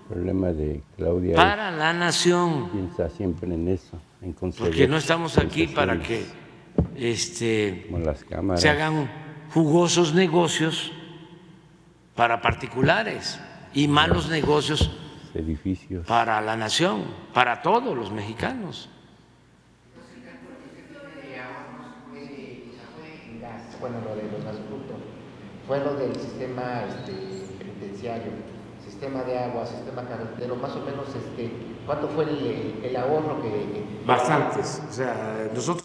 El problema de Claudia para la nación, piensa siempre en eso, en conceder, porque no estamos aquí para que como las cámaras, se hagan jugosos negocios para particulares y malos negocios edificios. para la nación, para todos los mexicanos. Bueno, lo de los gasoductos fue lo del sistema penitenciario, sistema de agua, sistema carretero, más o menos ¿cuánto fue el ahorro que Bastantes, o sea, nosotros